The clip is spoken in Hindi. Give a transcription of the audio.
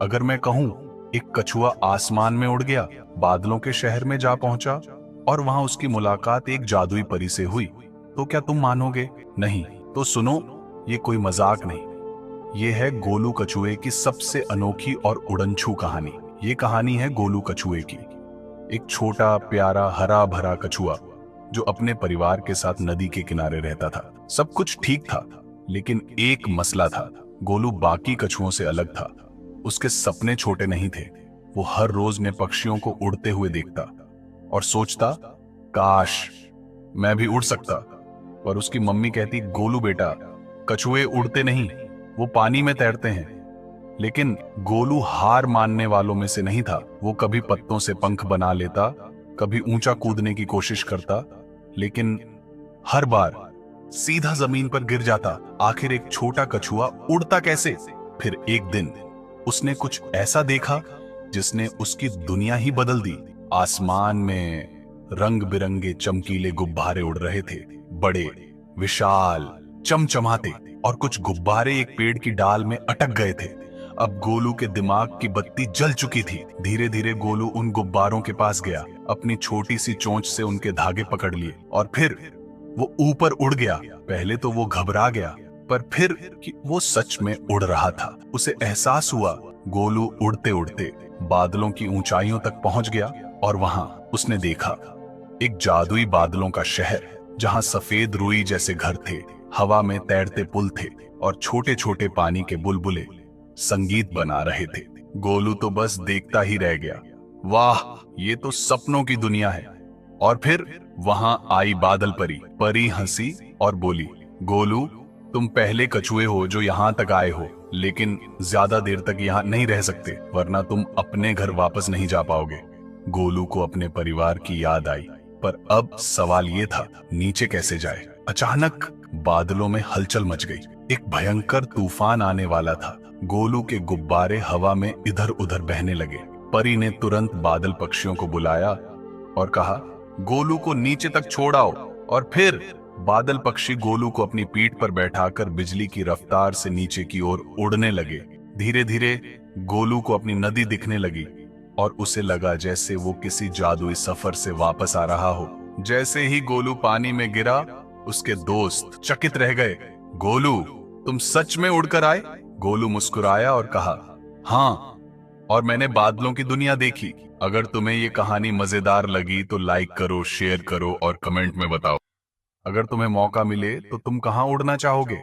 अगर मैं कहूं एक कछुआ आसमान में उड़ गया, बादलों के शहर में जा पहुंचा और वहां उसकी मुलाकात एक जादुई परी से हुई, तो क्या तुम मानोगे? नहीं तो सुनो, ये कोई मजाक नहीं, ये है गोलू कछुए की सबसे अनोखी और उड़नछू कहानी। ये कहानी है गोलू कछुए की, एक छोटा प्यारा हरा भरा कछुआ जो अपने परिवार के साथ नदी के किनारे रहता था। सब कुछ ठीक था, लेकिन एक मसला था। गोलू बाकी कछुओं से अलग था। उसके सपने छोटे नहीं थे। वो हर रोज ने पक्षियों को उड़ते हुए देखता और सोचता, काश मैं भी उड़ सकता। पर उसकी मम्मी कहती, गोलू बेटा, कछुए उड़ते नहीं, वो पानी में तैरते हैं। लेकिन गोलू हार मानने वालों में से नहीं था। वो कभी पत्तों से पंख बना लेता, कभी ऊंचा कूदने की कोशिश करता, लेकिन हर बार सीधा जमीन पर गिर जाता। आखिर एक छोटा कछुआ उड़ता कैसे? फिर एक दिन उसने कुछ ऐसा देखा जिसने उसकी दुनिया ही बदल दी। आसमान में रंग बिरंगे चमकीले गुब्बारे उड़ रहे थे, बड़े, विशाल, चमचमाते। और कुछ गुब्बारे एक पेड़ की डाल में अटक गए थे। अब गोलू के दिमाग की बत्ती जल चुकी थी। धीरे धीरे गोलू उन गुब्बारों के पास गया, अपनी छोटी सी चोंच से उनके धागे पकड़ लिए और फिर वो ऊपर उड़ गया। पहले तो वो घबरा गया, पर फिर कि वो सच में उड़ रहा था। उसे एहसास हुआ गोलू उड़ते उड़ते बादलों की ऊंचाइयों तक पहुंच गया और वहां उसने देखा एक जादुई बादलों का शहर, जहां सफेद रुई जैसे घर थे, हवा में तैरते पुल थे और छोटे छोटे पानी के बुलबुले संगीत बना रहे थे। गोलू तो बस देखता ही रह गया। वाह, ये तो सपनों की दुनिया है। और फिर वहां आई बादल परी। परी हंसी और बोली, गोलू, तुम पहले कछुए हो जो यहां तक आए हो, लेकिन ज्यादा देर तक यहां नहीं रह सकते, वरना तुम अपने घर वापस नहीं जा पाओगे। गोलू को अपने परिवार की याद आई, पर अब सवाल ये था, नीचे कैसे जाए? अचानक बादलों में हलचल मच गई। एक भयंकर तूफान आने वाला था। गोलू के गुब्बारे हवा में इधर उधर बहने लगे। परी ने तुरंत बादल पक्षियों को बुलाया और कहा, गोलू को नीचे तक छोड़ आओ। और फिर बादल पक्षी गोलू को अपनी पीठ पर बैठाकर बिजली की रफ्तार से नीचे की ओर उड़ने लगे। धीरे धीरे गोलू को अपनी नदी दिखने लगी और उसे लगा जैसे वो किसी जादुई सफर से वापस आ रहा हो। जैसे ही गोलू पानी में गिरा, उसके दोस्त चकित रह गए। गोलू, तुम सच में उड़कर आए? गोलू मुस्कुराया और कहा, हाँ, और मैंने बादलों की दुनिया देखी। अगर तुम्हें ये कहानी मजेदार लगी तो लाइक करो, शेयर करो और कमेंट में बताओ। अगर तुम्हें मौका मिले तो तुम कहां उड़ना चाहोगे?